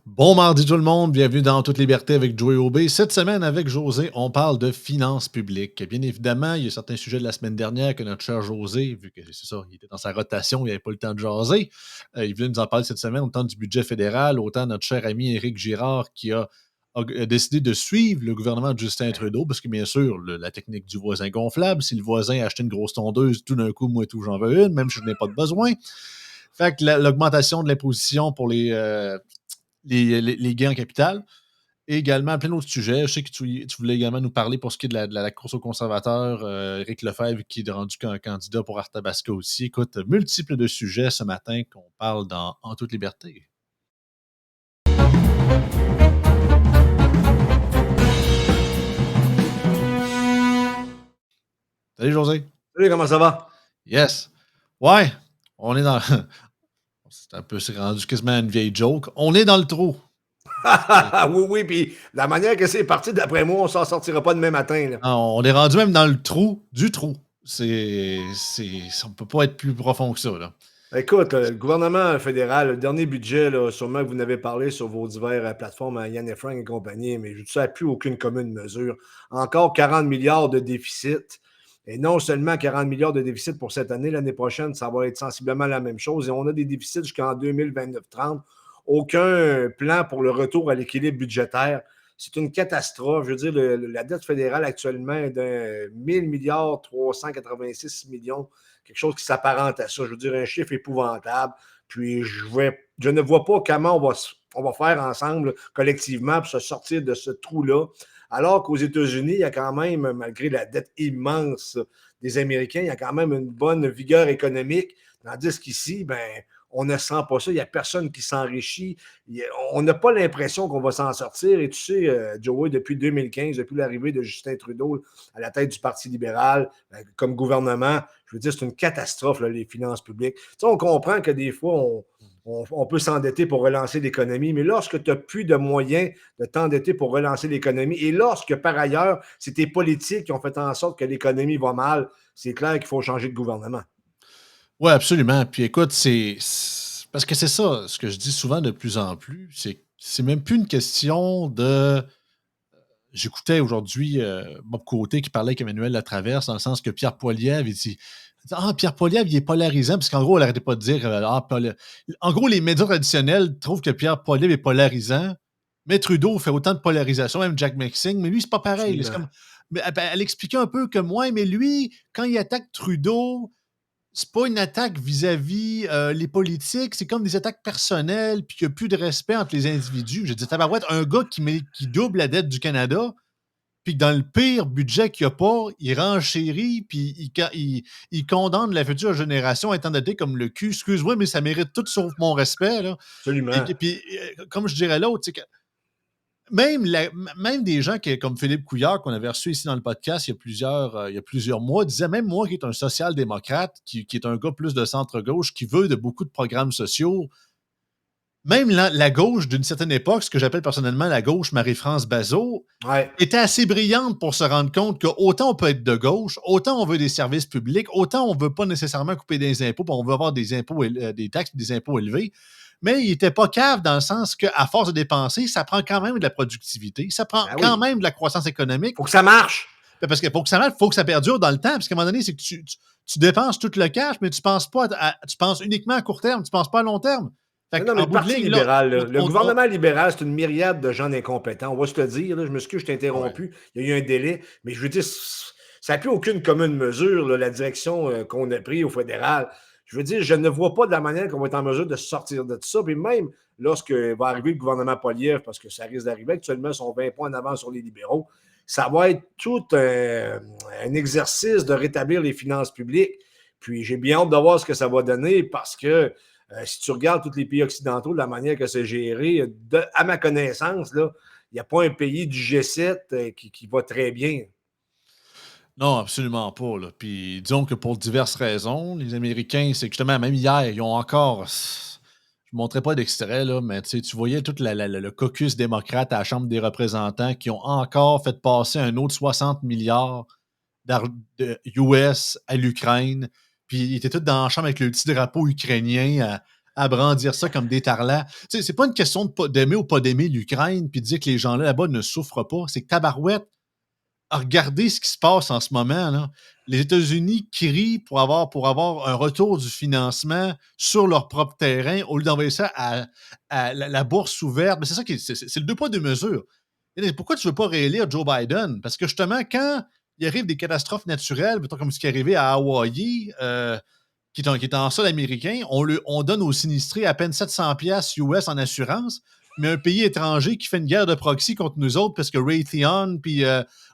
Bon mardi tout le monde, bienvenue dans Toute liberté avec Joey Aubé. Cette semaine avec José, on parle de finances publiques. Bien évidemment, il y a certains sujets de la semaine dernière que notre cher José, vu que c'est ça, il était dans sa rotation, il n'avait pas le temps de jaser. Il voulait nous en parler cette semaine, autant du budget fédéral, autant notre cher ami Éric Girard qui a décidé de suivre le gouvernement de Justin Trudeau, parce que bien sûr, la technique du voisin gonflable, si le voisin a acheté une grosse tondeuse, tout d'un coup, moi tout, j'en veux une, même si je n'ai pas de besoin. Fait que l'augmentation de l'imposition pour les gains en capital et également plein d'autres sujets. Je sais que tu voulais également nous parler pour ce qui est de la course aux conservateurs, Éric Lefebvre qui est rendu candidat pour Arthabasca aussi. Écoute, multiples de sujets ce matin qu'on parle dans En toute liberté. Salut José. Salut, comment ça va? Yes. Ouais, on est dans. C'est rendu quasiment une vieille joke. On est dans le trou. Oui, oui, puis la manière que c'est parti, d'après moi, on s'en sortira pas demain matin, là. On est rendu même dans le trou du trou. On peut pas être plus profond que ça, là. Écoute, le gouvernement fédéral, le dernier budget, là, sûrement que vous n'avez parlé sur vos diverses plateformes à Yann et Frank et compagnie, mais ça n'a plus aucune commune mesure. Encore 40 milliards de déficit. Et non seulement 40 milliards de déficit pour cette année, l'année prochaine, ça va être sensiblement la même chose. Et on a des déficits jusqu'en 2029-30. Aucun plan pour le retour à l'équilibre budgétaire. C'est une catastrophe. Je veux dire, la dette fédérale actuellement est de 1000 milliards 386 millions, quelque chose qui s'apparente à ça. Je veux dire, un chiffre épouvantable. Puis je ne vois pas comment on va faire ensemble, collectivement, pour se sortir de ce trou-là. Alors qu'aux États-Unis, il y a quand même, malgré la dette immense des Américains, il y a quand même une bonne vigueur économique. Tandis qu'ici, ben, on ne sent pas ça. Il n'y a personne qui s'enrichit. On n'a pas l'impression qu'on va s'en sortir. Et tu sais, Joey, depuis 2015, depuis l'arrivée de Justin Trudeau à la tête du Parti libéral, comme gouvernement, je veux dire, c'est une catastrophe, là, les finances publiques. Tu sais, on comprend que des fois, on peut s'endetter pour relancer l'économie, mais lorsque tu n'as plus de moyens de t'endetter pour relancer l'économie, et lorsque, par ailleurs, c'est tes politiques qui ont fait en sorte que l'économie va mal, c'est clair qu'il faut changer de gouvernement. Oui, absolument. Puis écoute, parce que c'est ça, ce que je dis souvent de plus en plus, c'est même plus une question de. J'écoutais aujourd'hui Bob Côté qui parlait avec Emmanuel Latraverse, dans le sens que Pierre Poilievre, il dit Ah, Pierre Poilievre, il est polarisant, parce qu'en gros, elle n'arrêtait pas de dire en gros, les médias traditionnels trouvent que Pierre Poilievre est polarisant, mais Trudeau fait autant de polarisation, même Jack McSing, mais lui, c'est pas pareil. C'est Absolument. comme. Mais elle expliquait un peu que moi, mais lui, quand il attaque Trudeau, c'est pas une attaque vis-à-vis les politiques, c'est comme des attaques personnelles, puis qu'il n'y a plus de respect entre les individus. J'ai dit, tabarouette, un gars qui double la dette du Canada, puis que dans le pire budget qu'il n'y a pas, il renchérit, puis il condamne la future génération à être endetté comme le cul. Excuse-moi, mais ça mérite tout sauf mon respect, là. Absolument. Puis, comme je dirais l'autre, c'est que même des gens comme Philippe Couillard, qu'on avait reçu ici dans le podcast il y a plusieurs mois, disaient, même moi qui est un social-démocrate, qui est un gars plus de centre-gauche, qui veut de beaucoup de programmes sociaux, même la gauche d'une certaine époque, ce que j'appelle personnellement la gauche Marie-France Bazot, Ouais. était assez brillante pour se rendre compte que autant on peut être de gauche, autant on veut des services publics, autant on ne veut pas nécessairement couper des impôts, puis on veut avoir des impôts, des taxes, des impôts élevés. Mais il n'était pas cave dans le sens qu'à force de dépenser, ça prend quand même de la productivité, ça prend Ben quand oui. même de la croissance économique. Faut que ça marche. Parce que pour que ça marche, il faut que ça perdure dans le temps. Parce qu'à un moment donné, c'est que tu dépenses tout le cash, mais tu penses pas tu penses uniquement à court terme, tu penses pas à long terme. Fait Non, mais qu'en le bout de Parti ligne, là, libéral, là, le gouvernement libéral, c'est une myriade de gens incompétents. On va se le dire. Là, je m'excuse, je t'ai ouais. interrompu. Il y a eu un délai. Mais je veux dire, ça n'a plus aucune commune mesure, là, la direction qu'on a prise au fédéral. Je veux dire, je ne vois pas de la manière qu'on va être en mesure de sortir de tout ça. Puis même lorsque va arriver le gouvernement Poilievre, parce que ça risque d'arriver, actuellement, ils sont 20 points en avant sur les libéraux, ça va être tout un exercice de rétablir les finances publiques. Puis j'ai bien hâte de voir ce que ça va donner parce que si tu regardes tous les pays occidentaux, de la manière que c'est géré, à ma connaissance, là, il n'y a pas un pays du G7 qui va très bien. Non, absolument pas. Là. Puis disons que pour diverses raisons, les Américains, c'est que justement, même hier, ils ont encore. Je ne montrais pas d'extrait, là, mais tu voyais tout le caucus démocrate à la Chambre des représentants qui ont encore fait passer un autre 60 milliards de US à l'Ukraine. Puis ils étaient tous dans la chambre avec le petit drapeau ukrainien à brandir ça comme des tarlats. Tu sais, c'est pas une question d'aimer ou pas d'aimer l'Ukraine puis de dire que les gens là-bas ne souffrent pas. C'est que tabarouette, regardez ce qui se passe en ce moment, là. Les États-Unis crient pour avoir un retour du financement sur leur propre terrain au lieu d'envoyer ça à la bourse ouverte. Mais c'est ça qui c'est le deux poids, deux mesures. Pourquoi tu ne veux pas réélire Joe Biden? Parce que justement, quand il arrive des catastrophes naturelles, mettons comme ce qui est arrivé à Hawaï, qui est en sol américain, on donne aux sinistrés à peine 700$ US en assurance, mais un pays étranger qui fait une guerre de proxy contre nous autres parce que Raytheon, puis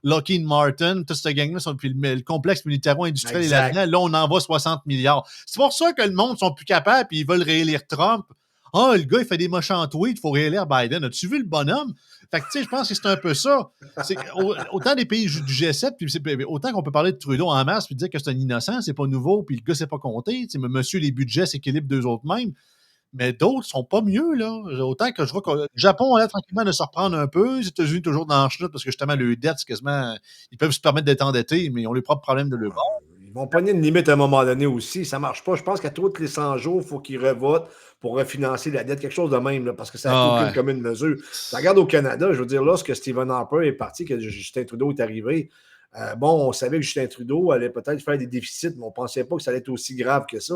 Lockheed Martin, toute cette gang-là, puis le complexe militaro-industriel est Exact. là-dedans. Là, on envoie 60 milliards. C'est pour ça que le monde ne sont plus capables puis ils veulent réélire Trump. Ah, le gars, il fait des méchants tweets, il faut réélire Biden. As-tu vu le bonhomme? Fait que, tu sais, je pense que c'est un peu ça. Autant des pays du G7, puis autant qu'on peut parler de Trudeau en masse, puis dire que c'est un innocent, c'est pas nouveau, puis le gars, c'est pas compté. Tu sais, monsieur, les budgets s'équilibrent d'eux autres mêmes. Mais d'autres sont pas mieux, là. Autant que je vois que le Japon a l'air tranquillement de se reprendre un peu. Les États-Unis, toujours dans la chenoute, parce que justement, le dette, c'est quasiment. Ils peuvent se permettre d'être endettés, mais ils ont les propres problèmes de le bord. Ils vont pogner une limite à un moment donné aussi. Ça ne marche pas. Je pense qu'à tous les 100 jours, il faut qu'ils revotent pour refinancer la dette, quelque chose de même, là, parce que ça n'a plus Ah aucune ouais. commune mesure. Tu regardes au Canada, je veux dire, lorsque Stephen Harper est parti, que Justin Trudeau est arrivé, bon, on savait que Justin Trudeau allait peut-être faire des déficits, mais on ne pensait pas que ça allait être aussi grave que ça.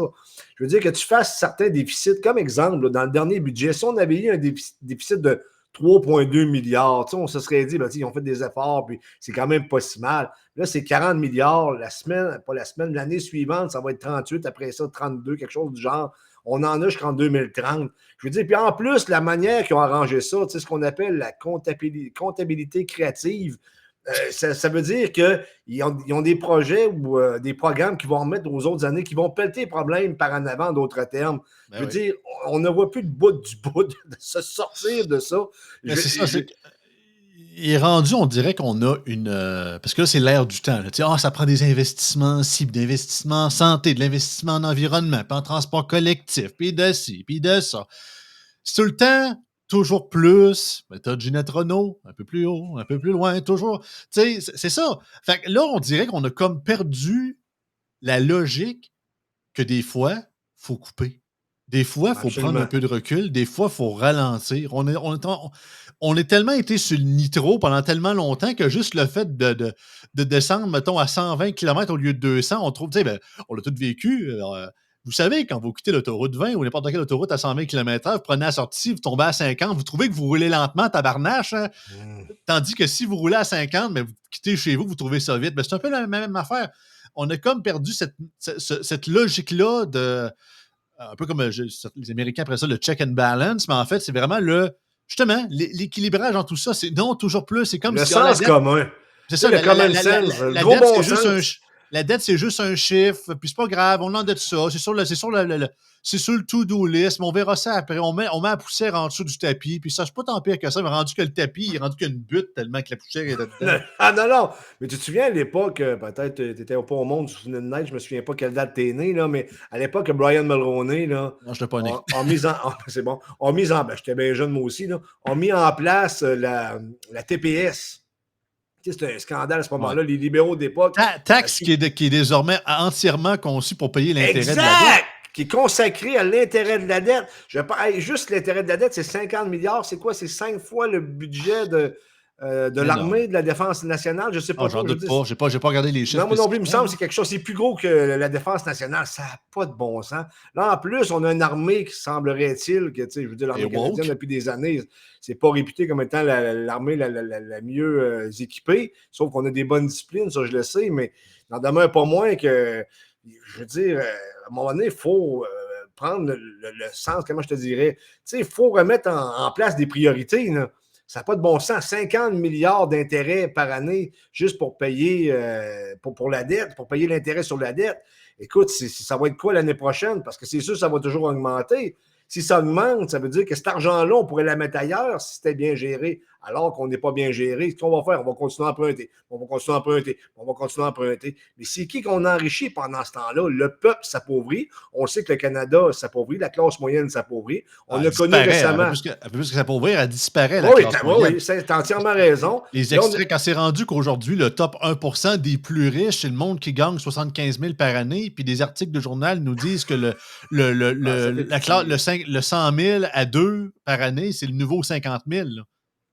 Je veux dire que tu fasses certains déficits, comme exemple, là, dans le dernier budget, si on avait eu un déficit de 3,2 milliards, on se serait dit, ben, ils ont fait des efforts, puis c'est quand même pas si mal. Là, c'est 40 milliards la semaine, pas la semaine, l'année suivante, ça va être 38, après ça, 32, quelque chose du genre. On en a jusqu'en 2030. Je veux dire, puis en plus, la manière qu'ils ont arrangé ça, ce qu'on appelle la comptabilité créative, ça veut dire qu'ils ont des projets ou des programmes qui vont remettre aux autres années, qui vont pelleter les problèmes par en avant, d'autres termes. Ben Je veux oui. dire, on ne voit plus de bout de se sortir de ça. Mais c'est ça, il est rendu, on dirait qu'on a une. Parce que là, c'est l'ère du temps. Là. Tu sais, ça prend des investissements cibles, d'investissements en santé, de l'investissement en environnement, puis en transport collectif, puis de ci, puis de ça. C'est tout le temps, toujours plus. Ben, t'as Ginette Renault, un peu plus haut, un peu plus loin, toujours. Tu sais, c'est ça. Fait que là, on dirait qu'on a comme perdu la logique que des fois, il faut couper. Des fois, il faut prendre un Absolument. peu de recul. Des fois, il faut ralentir. On est tellement été sur le nitro pendant tellement longtemps que juste le fait de descendre, mettons, à 120 km au lieu de 200, on trouve, tu sais, ben, on l'a tout vécu. Vous savez, quand vous quittez l'autoroute 20 ou n'importe quelle autoroute à 120 km/h, vous prenez la sortie, vous tombez à 50, vous trouvez que vous roulez lentement, tabarnache, hein? Tandis que si vous roulez à 50, mais vous quittez chez vous, vous trouvez ça vite. Ben, c'est un peu la même affaire. On a comme perdu cette logique-là de. Un peu comme les Américains après ça, le check and balance, mais en fait, c'est vraiment justement, l'équilibrage en tout ça. C'est non, toujours plus. C'est comme Le si la sens dette, commun. c'est Tu sais, ça, le common sense, le la gros dette, bon c'est juste sens. la dette, c'est juste un chiffre, puis c'est pas grave, on endette ça, c'est sur le to-do list, mais on verra ça après. On met la poussière en dessous du tapis, puis ça, c'est pas tant pire que ça, mais rendu que le tapis, il est rendu qu'il y a une butte tellement que la poussière est dedans. Ah non, non. Mais tu te souviens à l'époque, peut-être tu n'étais pas au monde, tu te souviens de neige, je me souviens pas quelle date t'es né, là, mais à l'époque, Brian Mulroney, là, Non, je l'ai pas né. a mis en. C'est bon. A mis en. Ben, j'étais bien jeune moi aussi, là. A mis en place la TPS. Tu sais, c'était un scandale à ce Ouais. moment-là. Les libéraux d'époque. Taxe qui est désormais entièrement conçue pour payer l'intérêt de la dette. Exact! Qui est consacré à l'intérêt de la dette. Juste l'intérêt de la dette, c'est 50 milliards. C'est quoi? C'est 5 fois le budget de Énorme. l'armée, de la défense nationale. Je ne sais pas J'en trop. Je veux doute dire, pas. J'ai pas regardé les chiffres non, moi non plus, il me spécifiquement. semble que c'est quelque chose, c'est plus gros que la défense nationale. Ça n'a pas de bon sens. Là, en plus, on a une armée qui semblerait-il que, tu sais, je veux dire, Et l'armée canadienne, woke. depuis des années, c'est pas réputé comme étant l'armée la mieux équipée, sauf qu'on a des bonnes disciplines, ça, je le sais, mais il n'en demeure pas moins que, je veux dire, à un moment donné, il faut prendre le sens, comment je te dirais, tu sais, il faut remettre en place des priorités, là. Ça n'a pas de bon sens. 50 milliards d'intérêts par année juste pour payer pour la dette, pour payer l'intérêt sur la dette. Écoute, ça va être quoi l'année prochaine? Parce que c'est sûr que ça va toujours augmenter. Si ça augmente, ça veut dire que cet argent-là, on pourrait la mettre ailleurs si c'était bien géré. alors qu'on n'est pas bien géré. Ce qu'on va faire, on va continuer à emprunter, on va continuer à emprunter, on va continuer à emprunter. Mais c'est qui qu'on enrichit pendant ce temps-là? Le peuple s'appauvrit. On sait que le Canada s'appauvrit, la classe moyenne s'appauvrit. On Elle a connu disparaît. récemment... Elle fait plus que s'appauvrir, elle disparaît, la Oui, classe moyenne. oui, c'est entièrement raison. Les Là, extraits, quand c'est rendu qu'aujourd'hui, le top 1% des plus riches, c'est le monde qui gagne 75 000 par année, puis des articles de journal nous disent que ça fait le pitié. 100 000 à 2 par année, c'est le nouveau 50 000. Là.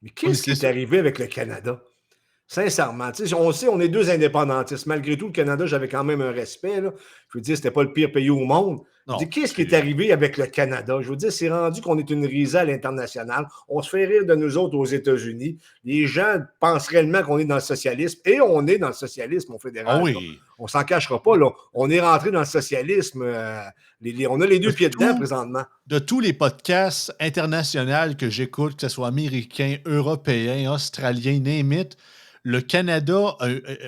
Mais qu'est-ce qui est arrivé avec le Canada? Sincèrement, on sait, on est deux indépendantistes. Malgré tout, le Canada, j'avais quand même un respect. Là. Je veux dire, c'était pas le pire pays au monde. Je veux Non, dire, qu'est-ce qui est arrivé avec le Canada? Je veux dire, c'est rendu qu'on est une risée à l'international. On se fait rire de nous autres aux États-Unis. Les gens pensent réellement qu'on est dans le socialisme. Et on est dans le socialisme au oh fédéral. Là. oui. On s'en cachera pas. Là. On est rentré dans le socialisme. On a les deux pieds dedans présentement. De tous les podcasts internationaux que j'écoute, que ce soit américains, européens, australiens, name it, le Canada,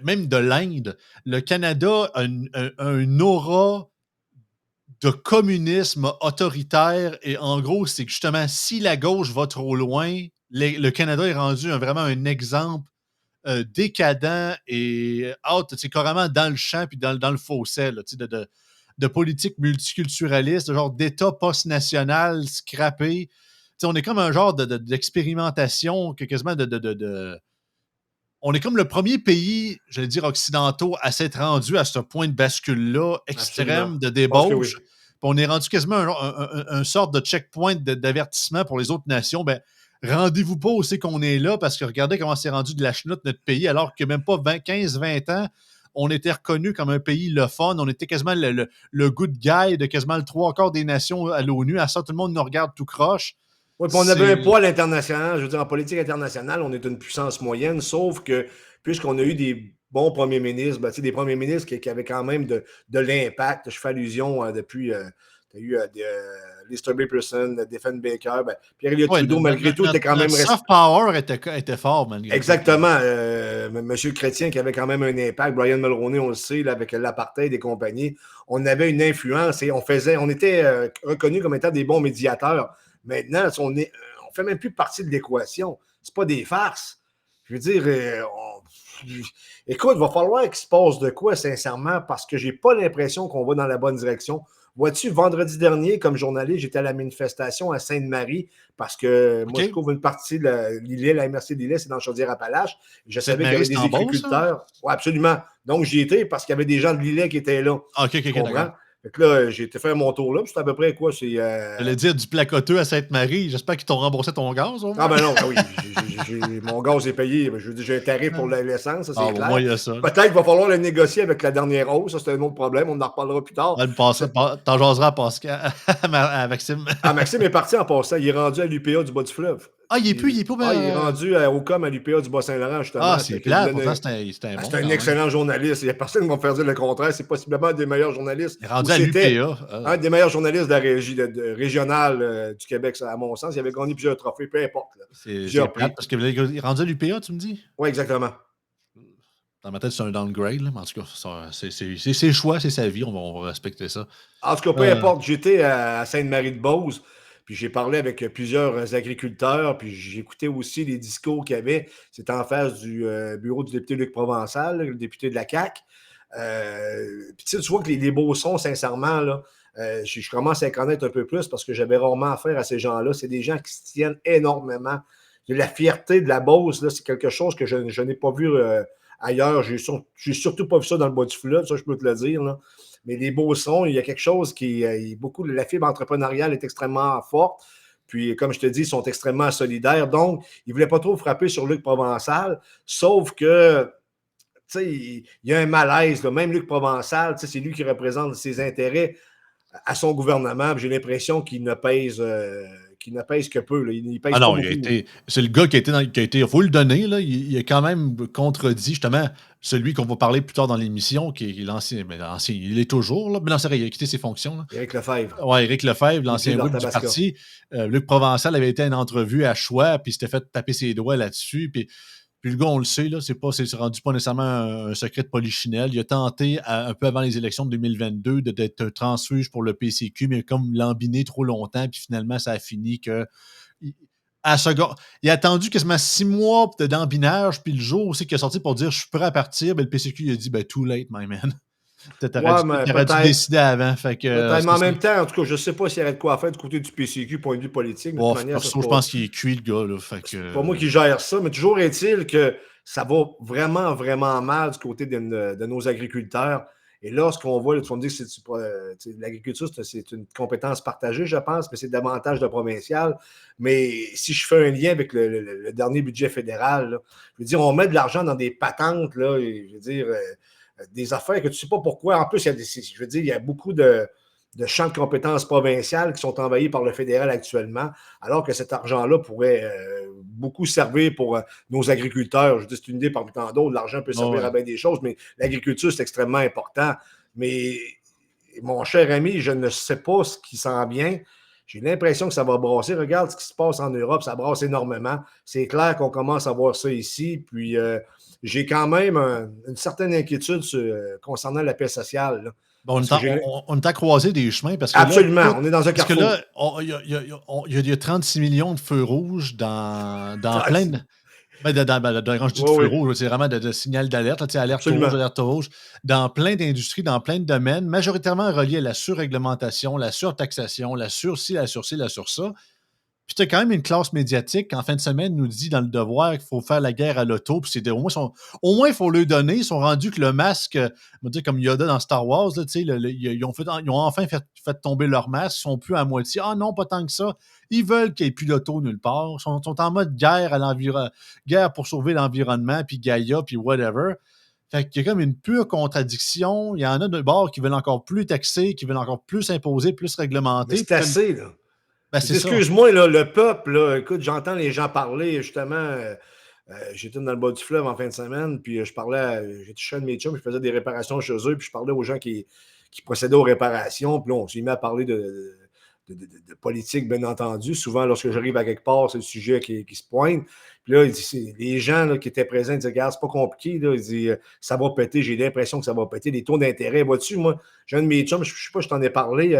même de l'Inde, le Canada a une aura de communisme autoritaire et en gros, c'est que justement, si la gauche va trop loin, le Canada est rendu vraiment un exemple décadent et out, c'est carrément dans le champ puis dans le fossé là, de politique multiculturaliste, de genre d'État post-national scrappé. On est comme un genre d'expérimentation que quasiment on est comme le premier pays, je vais dire, occidentaux à s'être rendu à ce point de bascule-là Absolument. extrême de Je pense que oui. débauche. Puis on est rendu quasiment un sorte de checkpoint d'avertissement pour les autres nations. Ben, rendez-vous pas où c'est qu'on est là, parce que regardez comment c'est rendu de la chenoute notre pays, alors que même pas 15-20 ans, on était reconnu comme un pays le fun. On était quasiment le good guy de quasiment le trois quarts des nations à l'ONU. À ça, tout le monde nous regarde tout croche. Oui, puis on avait un poids à l'international. Je veux dire, en politique internationale, on est une puissance moyenne, sauf que puisqu'on a eu des bons premiers ministres, ben, des premiers ministres qui avaient quand même de l'impact. Je fais allusion depuis. Tu as eu Lister B. Pearson, Diefenbaker, Pierre Elliott Ouais, Trudeau, malgré tout, était quand notre même soft power était fort, malgré tout. Exactement. Monsieur Chrétien qui avait quand même un impact. Brian Mulroney, on le sait, là, avec l'apartheid et compagnie. On avait une influence et on était reconnus comme étant des bons médiateurs. Maintenant, on ne fait même plus partie de l'équation. C'est pas des farces. Je veux dire, écoute, il va falloir qu'il se passe de quoi, sincèrement, parce que j'ai pas l'impression qu'on va dans la bonne direction. Vois-tu, vendredi dernier, comme journaliste, j'étais à la manifestation à Sainte-Marie parce que moi, je couvre une partie de l'îlet, la MRC de l'îlet, c'est dans Chaudière-Appalaches. Je savais qu'il y avait des agriculteurs. Oui, absolument. Donc, j'y étais parce qu'il y avait des gens de l'îlet qui étaient là. OK, tu comprends? Fait que là, j'ai été faire mon tour là, puis c'est à peu près quoi? J'allais dire du placoteux à Sainte-Marie. J'espère qu'ils t'ont remboursé ton gaz, au moins. Ah ben non, ben oui, mon gaz est payé. Je veux dire, j'ai un tarif pour l'essence, ça c'est clair. Moi, il y a ça. Peut-être qu'il va falloir le négocier avec la dernière hausse, ça c'est un autre problème, on en reparlera plus tard. T'en jaseras à Pascal, à Maxime. Ah, Maxime est parti en passant, il est rendu à l'UPA du Bas-du-Fleuve. Ah, il est plus. il est rendu au COM à l'UPA du Bas-Saint-Laurent, justement. Ah, c'est clair, pourtant c'était un bon. C'est un excellent journaliste. Il n'y a personne qui va me faire dire le contraire. C'est possiblement un des meilleurs journalistes. Il est rendu à l'UPA. Un des meilleurs journalistes de la régie régionale du Québec, à mon sens. Il avait gagné plusieurs trophées, peu importe. C'est plate parce qu'il est rendu à l'UPA, tu me dis? Oui, exactement. Dans ma tête, c'est un downgrade, là, mais en tout cas, c'est ses choix, c'est sa vie, on va respecter ça. En tout cas, peu importe, j'étais à Sainte-Marie-de-Beauce, puis j'ai parlé avec plusieurs agriculteurs, puis j'écoutais aussi les discours qu'il y avait. C'était en face du bureau du député Luc Provençal, le député de la CAQ. Puis tu vois que les Beaucerons, sincèrement, là, je commence à les connaître un peu plus parce que j'avais rarement affaire à ces gens-là. C'est des gens qui se tiennent énormément. La fierté de la Beauce, c'est quelque chose que je n'ai pas vu ailleurs. J'ai surtout pas vu ça dans le bas du fleuve, ça je peux te le dire. Là. Mais les Beaucerons, il y a quelque chose qui beaucoup, la fibre entrepreneuriale est extrêmement forte. Puis, comme je te dis, ils sont extrêmement solidaires. Donc, ils ne voulaient pas trop frapper sur Luc Provençal, sauf que, tu sais, il y a un malaise. Là. Même Luc Provençal, c'est lui qui représente ses intérêts à son gouvernement. J'ai l'impression qu'il ne pèse que peu. Là. Il pèse pas beaucoup. C'est le gars qui a été, il faut le donner, là, il a quand même contredit justement celui qu'on va parler plus tard dans l'émission, qui est l'ancien, il est toujours, là, mais non, c'est vrai, il a quitté ses fonctions. Là. Éric Lefebvre. Oui, Éric Lefebvre, l'ancien whip du parti. Luc Provençal avait été à une entrevue à Choix, puis il s'était fait taper ses doigts là-dessus, puis le gars, on le sait, là, c'est rendu pas nécessairement un secret de polichinelle. Il a tenté, un peu avant les élections de 2022, d'être transfuge pour le PCQ, mais comme lambiné trop longtemps, puis finalement, ça a fini que à seconde. Il a attendu quasiment 6 mois d'embinage, puis le jour aussi qu'il est sorti pour dire je suis prêt à partir, ben, le PCQ il a dit ben, too late, my man. Ouais, mais T'aurais dû peut-être. décider avant. Fait que Peut-être, mais c'est en ça. même temps, en tout cas, je ne sais pas s'il y aurait de quoi faire du côté du PCQ, point de vue politique. Mais de toute Bon, manière, ça, perso, je pense qu'il est cuit, le gars. Là, fait c'est que, pas moi qui gère ça. Mais toujours est-il que ça va vraiment, vraiment mal du côté de nos agriculteurs. Et là, ce qu'on voit, là, tu vas me dire que l'agriculture, c'est une compétence partagée, je pense, mais c'est davantage de provincial. Mais si je fais un lien avec le dernier budget fédéral, là, je veux dire, on met de l'argent dans des patentes, là, et, je veux dire, des affaires que tu ne sais pas pourquoi. En plus, je veux dire, il y a beaucoup de champs de compétences provinciales qui sont envahis par le fédéral actuellement, alors que cet argent-là pourrait beaucoup servir pour nos agriculteurs. Je dis, c'est une idée parmi tant d'autres. L'argent peut oh, servir ouais. à bien des choses, mais l'agriculture, c'est extrêmement important. Mais mon cher ami, je ne sais pas ce qui s'en vient. J'ai l'impression que ça va brasser. Regarde ce qui se passe en Europe, ça brasse énormément. C'est clair qu'on commence à voir ça ici. Puis j'ai quand même une certaine inquiétude concernant la paix sociale. Là, Bon, parce que on est à croiser des chemins parce que là, absolument, écoute, on est dans un parce que carrefour. là, il y a 36 millions de feux rouges dans Ah, plein de. Quand je dis de oui, feu oui, rouge, c'est vraiment de signal d'alerte, là, tu sais, absolument. alerte rouge, dans plein d'industries, dans plein de domaines, majoritairement reliés à la surréglementation, la surtaxation, la surci, la surci, la surça. Puis tu as quand même une classe médiatique qui, en fin de semaine, nous dit dans le devoir qu'il faut faire la guerre à l'auto. Puis au moins, il faut le donner. Ils sont rendus que le masque, on va dire comme Yoda dans Star Wars, là, tu sais, ils ont enfin fait tomber leur masque. Ils sont plus à moitié. Ah non, pas tant que ça. Ils veulent qu'il n'y ait plus l'auto nulle part. Sont en mode guerre guerre pour sauver l'environnement, puis Gaïa, puis whatever. Fait qu'il y a comme une pure contradiction. Il y en a de bord qui veulent encore plus taxer, qui veulent encore plus imposer, plus Mais réglementer. c'est Puis comme, assez, là. ben Je dis, c'est ça. excuse-moi, là, le peuple, là, écoute, j'entends les gens parler, justement. J'étais dans le bas du fleuve en fin de semaine, puis j'ai touché un de mes chums, je faisais des réparations chez eux, puis je parlais aux gens qui procédaient aux réparations, puis là, on s'est mis à parler de politique, bien entendu. Souvent, lorsque j'arrive à quelque part, c'est le sujet qui se pointe. Puis là, il dit, les gens là, qui étaient présents, ils disaient, regarde, c'est pas compliqué. Là. Il dit, ça va péter, j'ai l'impression que ça va péter. Les taux d'intérêt, vois-tu, moi, j'ai un de mes chums, je sais pas, je t'en ai parlé,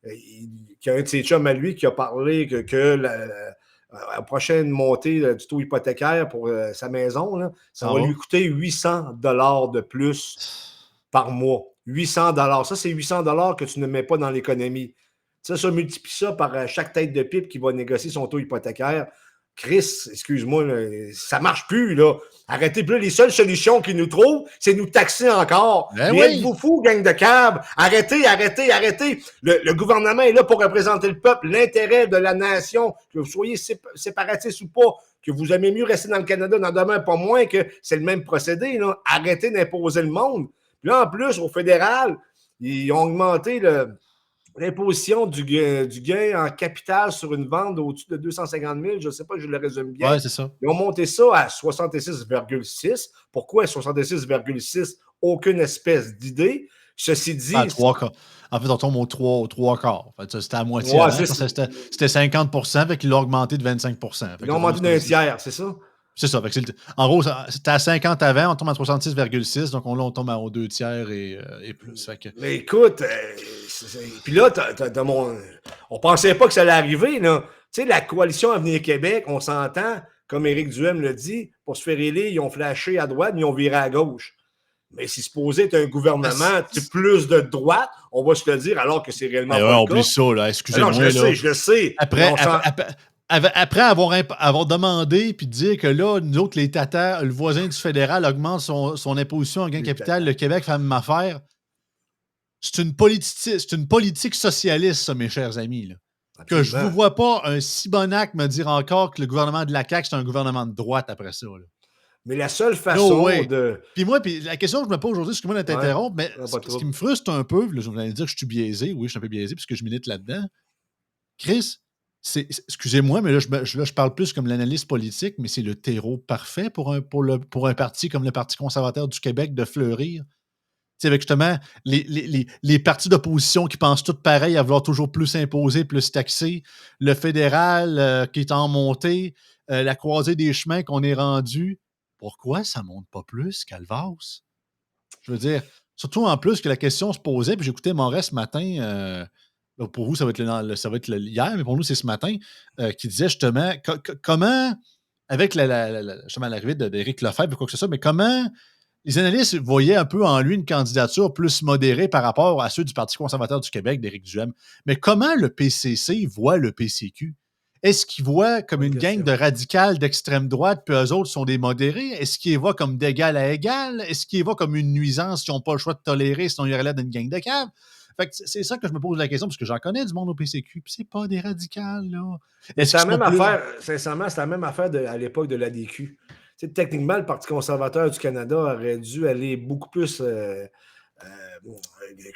qu'il y a un de ses chums à lui qui a parlé que la prochaine montée du taux hypothécaire pour sa maison, là, ça Ça va va. lui coûter 800 $ de plus par mois. 800 $. Ça, c'est 800 $ que tu ne mets pas dans l'économie. Ça multiplie ça par chaque tête de pipe qui va négocier son taux hypothécaire. Chris, excuse-moi, là, ça marche plus, là. Arrêtez plus. Les seules solutions qu'ils nous trouvent, c'est nous taxer encore. Ben Mais oui! êtes-vous fous, gang de câbles? Arrêtez, arrêtez, arrêtez. Le gouvernement est là pour représenter le peuple, l'intérêt de la nation, que vous soyez séparatiste ou pas, que vous aimez mieux rester dans le Canada, n'en demeure pas moins que c'est le même procédé, là. Arrêtez d'imposer le monde. Puis là, en plus, au fédéral, ils ont augmenté l'imposition du gain en capital sur une vente au-dessus de 250 000, je ne sais pas, je le résume bien. Ouais, c'est ça. Ils ont monté ça à 66,6. Pourquoi 66,6? Aucune espèce d'idée. Ceci À dit, 3 quarts. En fait, on tombe aux 3 quarts. En fait, ça, c'était à moitié ouais, avant. C'était 50%, fait qu'il l'a augmenté de 25%. Fait ils que ont là, tombe à augmenté d'un 70. tiers, c'est ça? C'est ça. Fait que en gros, c'était à 50 avant, on tombe à 66,6. Donc là, on tombe aux 2 tiers et plus. Fait que, Mais écoute, puis là, on pensait pas que ça allait arriver, là. Tu sais, la coalition Avenir Québec, on s'entend, comme Éric Duhem le dit, pour se faire élire, ils ont flashé à droite, mais ils ont viré à gauche. Mais si supposé être un ben, gouvernement plus de droite, on va se le dire, alors que c'est réellement ben pas ouais, le oublie cas. ça, là. Non, Excusez-moi, là. je le sais. Mais Après, après avoir demandé puis dire que là, nous autres, les Tatars, le voisin du fédéral augmente son imposition en gain capital, le Québec fait la même affaire. C'est une politique socialiste, ça, mes chers amis. Là. Que je ne vous Absolument. vois pas un si bon acte me dire encore que le gouvernement de la CAQ, c'est un gouvernement de droite après ça. Là. Mais la seule No façon way. de. Puis la question que je me pose aujourd'hui, excuse-moi de Ouais, t'interrompre, mais pas de ce qui trouble. me frustre un peu, là, vous allez dire que je suis biaisé. Oui, je suis un peu biaisé puisque je milite là-dedans. Chris, excusez-moi, mais là je parle plus comme l'analyste politique, mais c'est le terreau parfait pour un parti comme le Parti conservateur du Québec de fleurir. Tu sais, avec justement les partis d'opposition qui pensent tous pareil, à vouloir toujours plus imposer, plus taxer, le fédéral qui est en montée, la croisée des chemins qu'on est rendu. Pourquoi ça ne monte pas plus, Calvas? Je veux dire, surtout en plus que la question se posait, puis j'écoutais Moret ce matin Donc, pour vous, ça va être, hier, mais pour nous, c'est ce matin, qui disait justement comment, avec justement l'arrivée d'Éric Lefebvre ou quoi que ce soit, mais comment les analystes voyaient un peu en lui une candidature plus modérée par rapport à ceux du Parti conservateur du Québec, d'Éric Duhaime. Mais comment le PCC voit le PCQ? Est-ce qu'ils voient comme Bonne une gang de question. radicales d'extrême droite, puis eux autres sont des modérés? Est-ce qu'ils les voient comme d'égal à égal? Est-ce qu'ils les voient comme une nuisance qu'ils n'ont pas le choix de tolérer, sinon ils auraient l'air d'une gang de caves? Fait que c'est ça que je me pose la question, parce que j'en connais du monde au PCQ, puis c'est pas des radicales, là. Mais Est-ce c'est la qu'ils sont même plus... affaire, sincèrement, c'est la même affaire à l'époque de l'ADQ. Tu sais, techniquement, le Parti conservateur du Canada aurait dû aller beaucoup plus,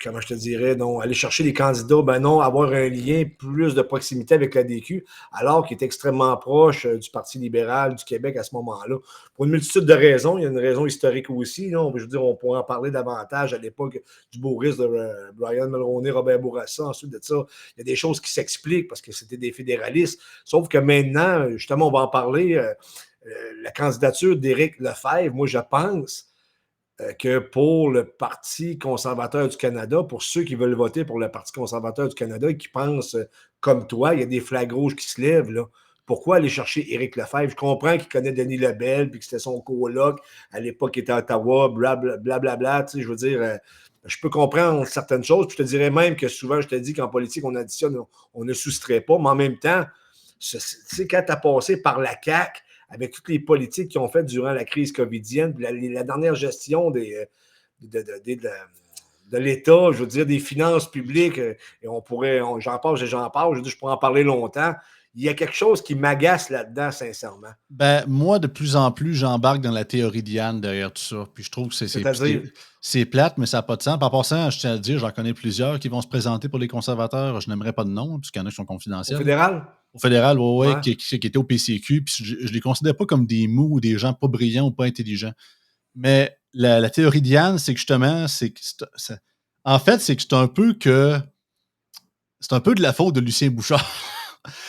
comment je te dirais, non, aller chercher les candidats, ben non, avoir un lien plus de proximité avec l'ADQ, alors qu'il est extrêmement proche du Parti libéral du Québec à ce moment-là. Pour une multitude de raisons, il y a une raison historique aussi. Là, je veux dire, on pourrait en parler davantage à l'époque du Bourris de Brian Mulroney, Robert Bourassa. Ensuite de ça, il y a des choses qui s'expliquent parce que c'était des fédéralistes. Sauf que maintenant, justement, on va en parler. La candidature d'Éric Lefebvre, moi, je pense que pour le Parti conservateur du Canada, pour ceux qui veulent voter pour le Parti conservateur du Canada et qui pensent comme toi, il y a des flags rouges qui se lèvent, là. Pourquoi aller chercher Éric Lefebvre? Je comprends qu'il connaît Denis Lebel, puis que c'était son coloc, à l'époque, il était à Ottawa, blablabla, tu sais, je veux dire, je peux comprendre certaines choses, puis je te dirais même que souvent, je te dis qu'en politique, on additionne, on ne soustrait pas, mais en même temps, tu sais, quand tu as passé par la CAQ, avec toutes les politiques qu'ils ont faites durant la crise covidienne, la dernière gestion de l'État, je veux dire, des finances publiques, et j'en parle, je veux dire, je pourrais en parler longtemps. Il y a quelque chose qui m'agace là-dedans, sincèrement. Ben, moi, de plus en plus, j'embarque dans la théorie d'Yann derrière tout ça. Puis je trouve que C'est-à-dire, c'est plate, mais ça n'a pas de sens. Par passant, je tiens à le dire, j'en connais plusieurs qui vont se présenter pour les conservateurs. Je n'aimerais pas de nom, puisqu'il y en a qui sont au confidentiels. fédéral? Au fédéral, ouais, Ouais. qui étaient au PCQ. Puis je les considère pas comme des mous ou des gens pas brillants ou pas intelligents. Mais la théorie d'Yann, c'est que justement, en fait, c'est que c'est un peu de la faute de Lucien Bouchard.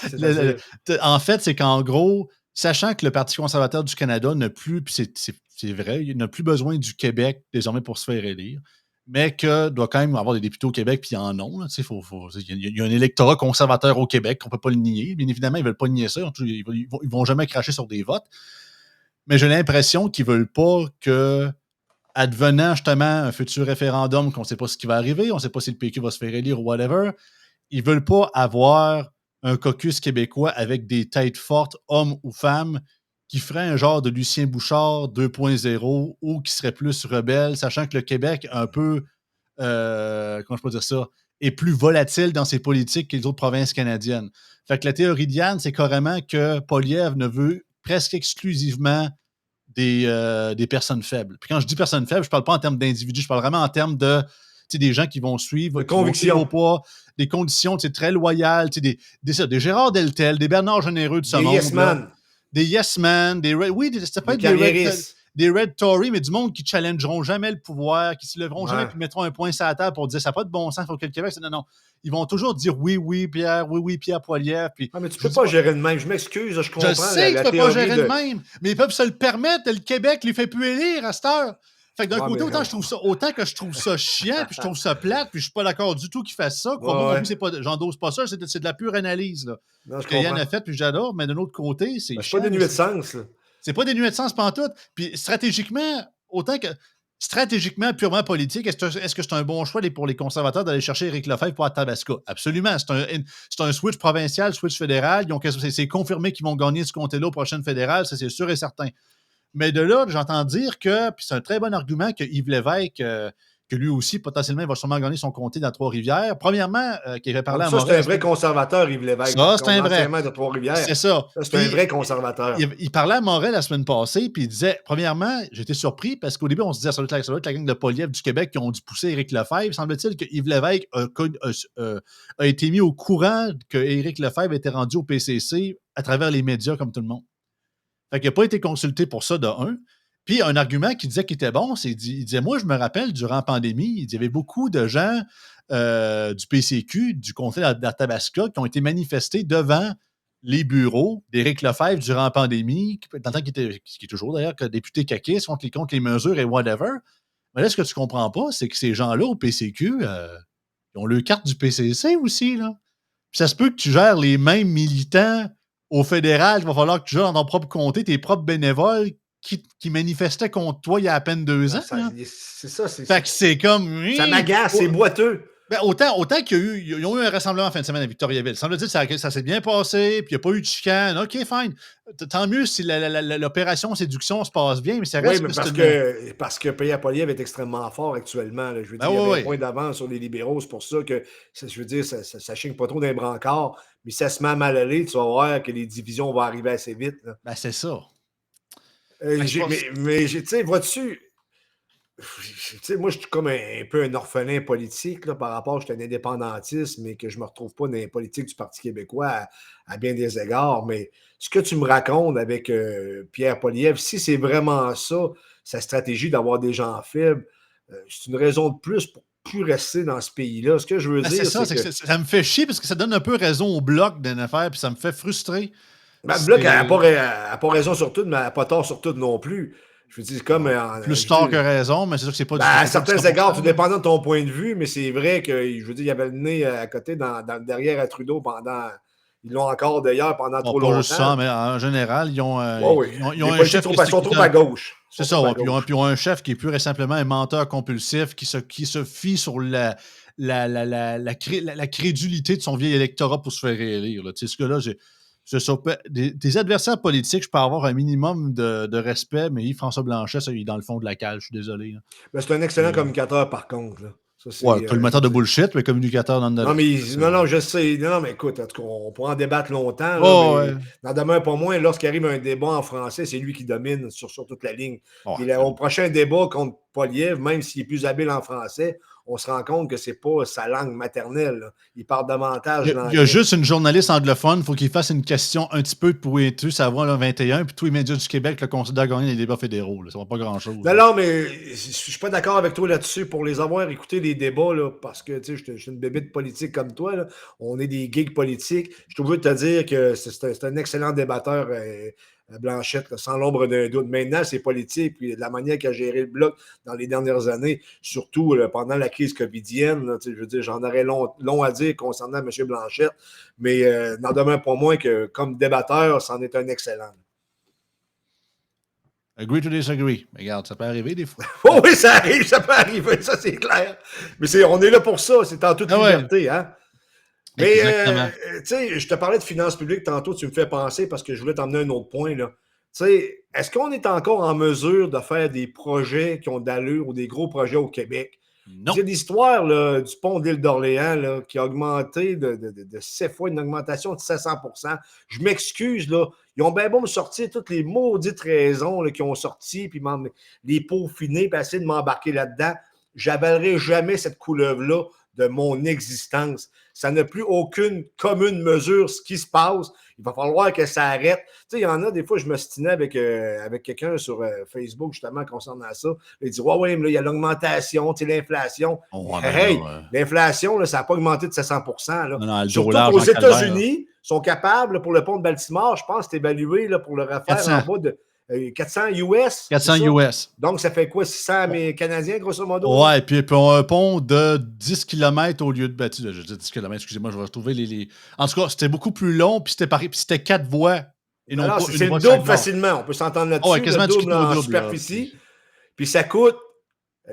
C'est-à-dire, En fait, c'est qu'en gros, sachant que le Parti conservateur du Canada n'a plus, puis c'est vrai, il n'a plus besoin du Québec désormais pour se faire élire, mais que doit quand même avoir des députés au Québec, puis ils en ont. Il y a un électorat conservateur au Québec, on ne peut pas le nier. Bien évidemment, ils ne veulent pas nier ça. Ils vont jamais cracher sur des votes. Mais j'ai l'impression qu'ils ne veulent pas que, advenant justement un futur référendum, qu'on ne sait pas ce qui va arriver, on ne sait pas si le PQ va se faire élire ou whatever, ils veulent pas avoir un caucus québécois avec des têtes fortes, hommes ou femmes, qui ferait un genre de Lucien Bouchard 2.0 ou qui serait plus rebelle, sachant que le Québec, un peu, comment je peux dire ça, est plus volatile dans ses politiques que les autres provinces canadiennes. Fait que la théorie d'Yann, c'est carrément que Poilievre ne veut presque exclusivement des personnes faibles. Puis quand je dis personnes faibles, je ne parle pas en termes d'individus, je parle vraiment en termes de des gens qui vont suivre, de qui vont suivre au conviction, pas, des conditions très loyales, des Gérard Deltel, des Bernard Généreux de ce des yes monde-là, man, des yes men, ça peut des être carriéristes. des red Tory, mais du monde qui challengeront jamais le pouvoir, qui se lèveront jamais Ouais. puis mettront un point sur la table pour dire ça n'a pas de bon sens, il faut que le Québec. Non, non. Ils vont toujours dire oui, Pierre Poilievre. Puis Ah, mais tu je peux dis pas pas, gérer de même. Je m'excuse, je je comprends sais que la tu peux pas théorie gérer de de. même, mais ils peuvent se le permettre. Le Québec les fait plus élire à cette heure. Fait que d'un Ouais, côté, mais. autant que je trouve ça chiant, puis je trouve ça plate, puis je suis pas d'accord du tout qu'ils fassent ça. Crois-moi, Ouais, mon ouais. but, c'est pas, j'endose pas ça, c'est de la pure analyse, là. Non, Ce je que Yann comprends. a fait, puis j'adore, mais d'un autre côté, c'est Ben, c'est pas chiant, mais dénué de sens, là. c'est pas dénué de sens pantoute. Puis stratégiquement, autant que stratégiquement, purement politique, est-ce que c'est un bon choix pour les conservateurs d'aller chercher Éric Lefebvre pour Athabasca? Absolument. C'est un switch provincial, switch fédéral. C'est confirmé qu'ils vont gagner ce comté-là aux prochaines fédérales, ça c'est sûr et certain. Mais de là, j'entends dire que, puis c'est un très bon argument que Yves Lévesque, que lui aussi, potentiellement, il va sûrement gagner son comté dans Trois-Rivières. Premièrement, qu'il avait Ah, parlé mais à ça, c'est Morin un vrai conservateur, Yves Lévesque, par ça, c'est contre, un vrai. l'ancien maire de Trois-Rivières. C'est ça. Ça, c'est un Puis, vrai conservateur. il parlait à Morel la semaine passée, puis il disait, premièrement, j'étais surpris parce qu'au début, on se disait, ça doit être la gang de Poilievre du Québec qui ont dû pousser Éric Lefebvre. Semble-t-il que Yves Lévesque a été mis au courant que Éric Lefebvre était rendu au PCC à travers les médias comme tout le monde. Fait qu'il n'a pas été consulté pour ça, de un. Puis, un argument qu'il disait qui était bon, il disait, moi, je me rappelle, durant la pandémie, il y avait beaucoup de gens du PCQ, du comté d'Athabasca, qui ont été manifestés devant les bureaux d'Éric Lefebvre durant la pandémie, dans le temps qui est toujours d'ailleurs député caquiste contre les mesures et whatever. Mais là, ce que tu comprends pas, c'est que ces gens-là au PCQ, Ils ont le carte du PCC aussi, là. Puis ça se peut que tu gères les mêmes militants au fédéral. Il va falloir que tu gères dans ton propre comté tes propres bénévoles qui manifestaient contre toi il y a à peine 2 ans. Là. C'est ça, Fait que c'est comme. ça m'agace, c'est boiteux. Ben, autant ils ont eu un rassemblement en fin de semaine à Victoriaville. Semble-t-il que ça s'est bien passé, puis il n'y a pas eu de chicane. OK, fine. Tant mieux si l'opération séduction se passe bien, mais ça reste parce que Pierre Poilievre est extrêmement fort actuellement. Là. Je veux dire, il y avait un point d'avance sur les libéraux. C'est pour ça que, je veux dire, ça chigne pas trop d'un brancard. Mais ça se met à mal aller, tu vas voir que les divisions vont arriver assez vite. Là. Ben, c'est ça. Mais tu sais, vois-tu... moi, je suis comme un peu un orphelin politique là, par rapport, je suis un indépendantiste, mais que je ne me retrouve pas dans les politiques du Parti québécois à bien des égards. Mais ce que tu me racontes avec Pierre Poilievre, si c'est vraiment ça, sa stratégie d'avoir des gens faibles, c'est une raison de plus pour plus rester dans ce pays-là. Ce que je veux dire, c'est que ça me fait chier parce que ça donne un peu raison au Bloc d'une affaire, puis ça me fait frustrer. Ben, le Bloc n'a pas raison sur tout, mais elle n'a pas tort sur tout non plus. Je veux dire, comme. Plus tort que raison, mais c'est sûr que c'est pas à certains égards, tout dépendant de ton point de vue, mais c'est vrai que, je veux dire, il y avait le nez à côté, derrière à Trudeau pendant. Ils l'ont encore d'ailleurs pendant trop longtemps. Pas juste ça, mais en général, ils ont, ils ont un chef qui sont trop à gauche. C'est ça, puis ils ont un chef qui est pur et simplement un menteur compulsif qui se fie sur la crédulité de son vieil électorat pour se faire réélire. Tu sais, ce que-là, des adversaires politiques, je peux avoir un minimum de respect, mais Yves-François Blanchet, ça, il est dans le fond de la cale, je suis désolé. Ben, c'est un excellent communicateur, par contre. Là. Collimateur de bullshit, mais communicateur dans le Non, je sais. Non, mais écoute, en tout cas, on pourra en débattre longtemps. Là, n'en demeure pas moins, lorsqu'il arrive un débat en français, c'est lui qui domine sur toute la ligne. Au prochain débat contre Poilievre, même s'il est plus habile en français, on se rend compte que c'est pas sa langue maternelle. Là. Il parle davantage l'anglais. Il y a juste une journaliste anglophone, il faut qu'il fasse une question un petit peu pointueuse, ça va, là, 21, puis tous les médias du Québec le considèrent gagner les débats fédéraux. Là. Ça va pas grand-chose. Non, mais je suis pas d'accord avec toi là-dessus. Pour les avoir écoutés, les débats, là, parce que je suis une bébête politique comme toi, là. On est des geeks politiques. Je suis obligé de te dire que c'est un excellent débatteur, Blanchette, là, sans l'ombre d'un doute. Maintenant, c'est politique, puis la manière qu'il a géré le Bloc dans les dernières années, surtout là, pendant la crise covidienne, là, je veux dire, j'en aurais long à dire concernant M. Blanchette, mais n'en demeure pas moins que comme débatteur, c'en est un excellent. Agree to disagree. Mais regarde, ça peut arriver des fois. Oh oui, ça peut arriver, ça c'est clair. Mais on est là pour ça, c'est en toute liberté, hein? Mais, tu sais, je te parlais de finances publiques tantôt, tu me fais penser parce que je voulais t'emmener un autre point, là. Tu sais, est-ce qu'on est encore en mesure de faire des projets qui ont d'allure ou des gros projets au Québec? Non. Il y a l'histoire là, du pont d'Île d'Orléans là, qui a augmenté de 7 fois, une augmentation de 700%. Je m'excuse, là. Ils ont bien beau me sortir toutes les maudites raisons là, qui ont sorti, puis les peaufiner, puis essayer de m'embarquer là-dedans. J'avalerai jamais cette couleuvre-là de mon existence. Ça n'a plus aucune commune mesure ce qui se passe. Il va falloir que ça arrête. Tu sais, il y en a des fois, je me stinais avec quelqu'un sur Facebook, justement, concernant ça. Il dit, ouais, mais là, il y a l'augmentation, tu sais, l'inflation. L'inflation, là, ça n'a pas augmenté de 700%. Là. Non, surtout qu'aux États-Unis, sont capables, pour le pont de Baltimore, je pense, c'est évalué là, pour le refaire 400. en bas de 400 US. 400 US. Donc, ça fait quoi, 600 Canadiens, grosso modo? Ouais, puis un pont de 10 km au lieu de... Ben, je dis 10 km, excusez-moi, je vais retrouver les... En tout cas, c'était beaucoup plus long, puis c'était 4 voies. Et non pas c'est le double facilement. On peut s'entendre là-dessus. Ouais, quasiment le double en superficie. Puis ça coûte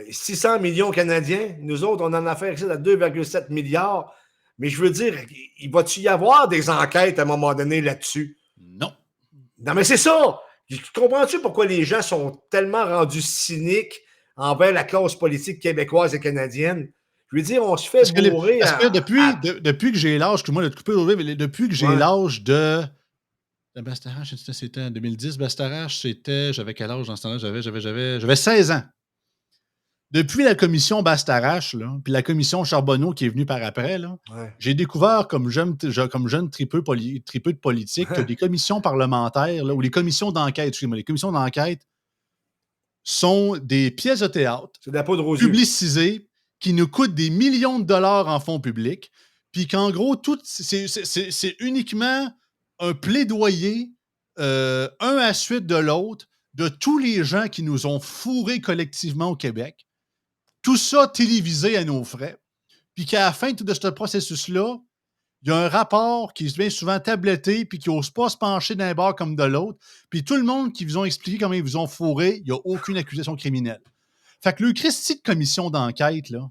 600 millions Canadiens. Nous autres, on en a fait ici à 2,7 milliards. Mais je veux dire, il va-tu y avoir des enquêtes à un moment donné là-dessus? Non. Non, mais c'est ça! Comprends-tu pourquoi les gens sont tellement rendus cyniques envers la classe politique québécoise et canadienne? Je veux dire, on se fait bourrer. Parce que depuis que j'ai l'âge, excuse-moi de te couper, mais depuis que j'ai l'âge de Bastarache, c'était en 2010. Bastarache, j'avais quel âge dans ce temps-là? J'avais 16 ans. Depuis la commission Bastarache, puis la commission Charbonneau qui est venue par après, là, j'ai découvert comme jeune tripeux de politique que les commissions parlementaires, là, ou les commissions d'enquête, excusez-moi, les commissions d'enquête sont des pièces de théâtre publicisées qui nous coûtent des millions de dollars en fonds publics, puis qu'en gros, c'est uniquement un plaidoyer, un à suite de l'autre, de tous les gens qui nous ont fourrés collectivement au Québec. Tout ça télévisé à nos frais. puis qu'à la fin de tout de ce processus-là, il y a un rapport qui se vient souvent tabletté puis qui n'ose pas se pencher d'un bord comme de l'autre. Puis tout le monde qui vous ont expliqué comment ils vous ont fourré, il n'y a aucune accusation criminelle. Fait que le Christie de commission d'enquête, là,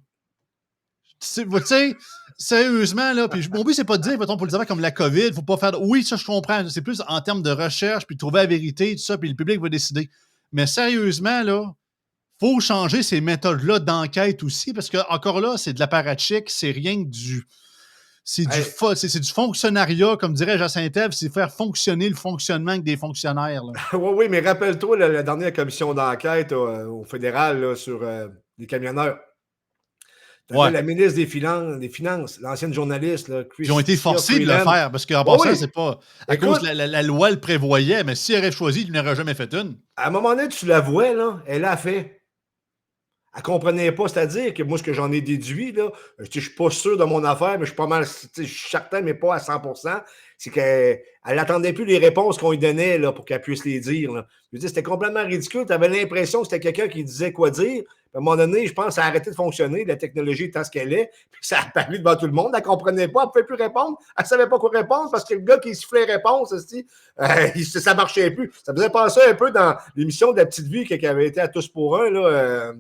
tu sais, sérieusement, là, puis mon but, c'est pas de dire, mettons, pour le dire comme la COVID, faut pas faire. Oui, ça, je comprends. C'est plus en termes de recherche, puis trouver la vérité, tout ça, puis le public va décider. Mais sérieusement, là, faut changer ces méthodes-là d'enquête aussi, parce que, encore là, c'est de l'apparatchik, c'est rien que du. C'est du, Hey, c'est du fonctionnariat, comme dirait Jacinthe, c'est faire fonctionner le fonctionnement avec des fonctionnaires. Là. oui, oui, mais rappelle-toi la dernière commission d'enquête au fédéral là, sur les camionneurs. Tu avais Ouais. la ministre des Finances, l'ancienne journaliste, là, Puis ils ont été Chrystia forcés de le Freeland. faire, parce qu'en Oui, passant, oui. c'est pas. À cause Écoute, de la loi le prévoyait, mais s'il aurait choisi, il n'aurait jamais fait une. à un moment donné, tu la vois, là, elle a fait. Elle comprenait pas, c'est-à-dire que moi, ce que j'en ai déduit, là, je suis pas sûr de mon affaire, mais je suis pas mal, je suis certain, mais pas à 100%, c'est qu'elle n'attendait plus les réponses qu'on lui donnait là, pour qu'elle puisse les dire. Là. Je veux dire, c'était complètement ridicule. Tu avais l'impression que c'était quelqu'un qui disait quoi dire. À un moment donné, je pense que ça a arrêté de fonctionner, la technologie étant ce qu'elle est, puis ça a apparu devant tout le monde, elle ne comprenait pas, elle ne pouvait plus répondre, elle ne savait pas quoi répondre parce que le gars qui sifflait réponse, ça ne marchait plus. Ça faisait penser un peu dans l'émission de La Petite Vie qui avait été à tous pour un, là,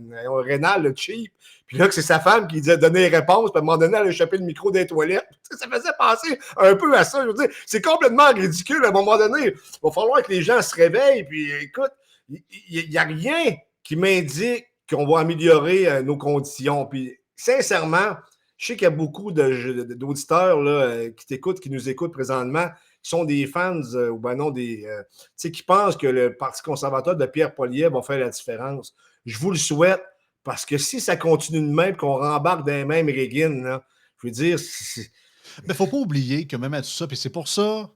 Rénal, le cheap, puis là que c'est sa femme qui disait donner les réponses, puis à un moment donné, elle a échappé le micro des toilettes. Ça faisait penser un peu à ça. Je veux dire, c'est complètement ridicule. À un moment donné, il va falloir que les gens se réveillent, puis écoute, il n'y a rien qui m'indique qu'on va améliorer nos conditions. Puis, sincèrement, je sais qu'il y a beaucoup d'auditeurs là, qui t'écoutent, qui nous écoutent présentement, qui sont des fans ou ben non, qui pensent que le Parti conservateur de Pierre Poilievre va faire la différence. Je vous le souhaite, parce que si ça continue de même, qu'on rembarque dans les mêmes régines, là, je veux dire, Mais faut pas oublier que même à tout ça, puis c'est pour ça,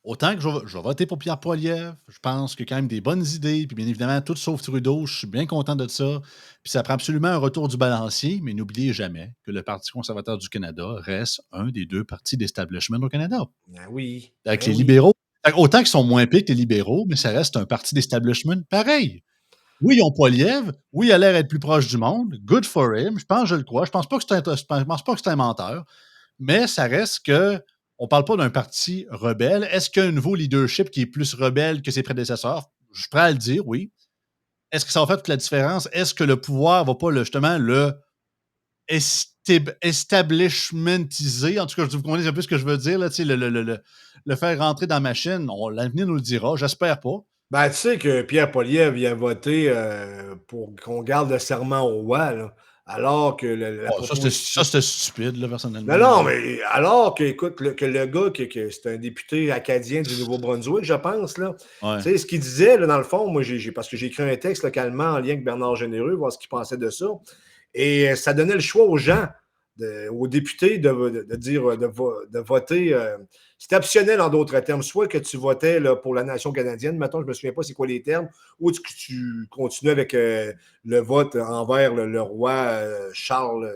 autant que je vais voter pour Pierre Poilievre, je pense qu'il y a quand même des bonnes idées, puis bien évidemment, tout sauf Trudeau, je suis bien content de ça. Puis ça prend absolument un retour du balancier, mais n'oubliez jamais que le Parti conservateur du Canada reste un des deux partis d'establishment au Canada. ben oui, Avec ben les oui. libéraux. Autant qu'ils sont moins pires que les libéraux, mais ça reste un parti d'establishment pareil. Oui, ils ont Poilievre. Oui, il a l'air d'être plus proche du monde. Good for him. Je pense que je le crois. Je pense pas que c'est un menteur. Mais ça reste que on parle pas d'un parti rebelle. Est-ce qu'il y a un nouveau leadership qui est plus rebelle que ses prédécesseurs? Je suis prêt à le dire, oui. Est-ce que ça va faire toute la différence? Est-ce que le pouvoir va pas justement le establishmentiser? En tout cas, vous comprenez un peu ce que je veux dire, là, le faire rentrer dans la machine. L'avenir nous le dira. J'espère pas. Ben, tu sais que Pierre Poilievre il a voté pour qu'on garde le serment au roi, là, alors que la Oh, proposition. c'était stupide, là, Non, personnellement. non, mais alors que, écoute, que le gars, que c'est un député acadien du Nouveau-Brunswick, je pense, là, Ouais. tu sais, ce qu'il disait, là, dans le fond, moi, parce que j'ai écrit un texte localement en lien avec Bernard Généreux, voir ce qu'il pensait de ça. Et ça donnait le choix aux gens, aux députés, de dire, de voter. C'était optionnel en d'autres termes. Soit que tu votais là, pour la nation canadienne, maintenant, je ne me souviens pas c'est quoi les termes, ou que tu continuais avec le vote envers le roi Charles,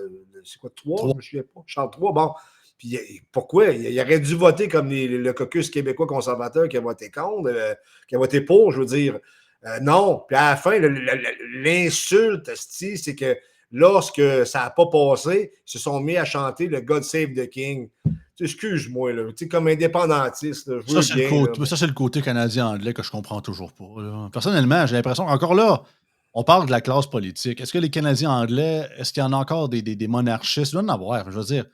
c'est quoi, III, je ne me souviens pas, Charles III. Bon, puis pourquoi? Il aurait dû voter comme le caucus québécois conservateur qui a voté contre, qui a voté pour, je veux dire. Non. Puis à la fin, l'insulte, c'est que lorsque ça n'a pas passé, ils se sont mis à chanter le God Save the King. Excuse-moi, là, comme indépendantiste, là, je veux bien. Là, mais... Ça, c'est le côté canadien-anglais que je comprends toujours pas. Là. Personnellement, j'ai l'impression, encore là, on parle de la classe politique. Est-ce que les Canadiens anglais, est-ce qu'il y en a encore des monarchistes? Il doit en avoir. Je veux dire,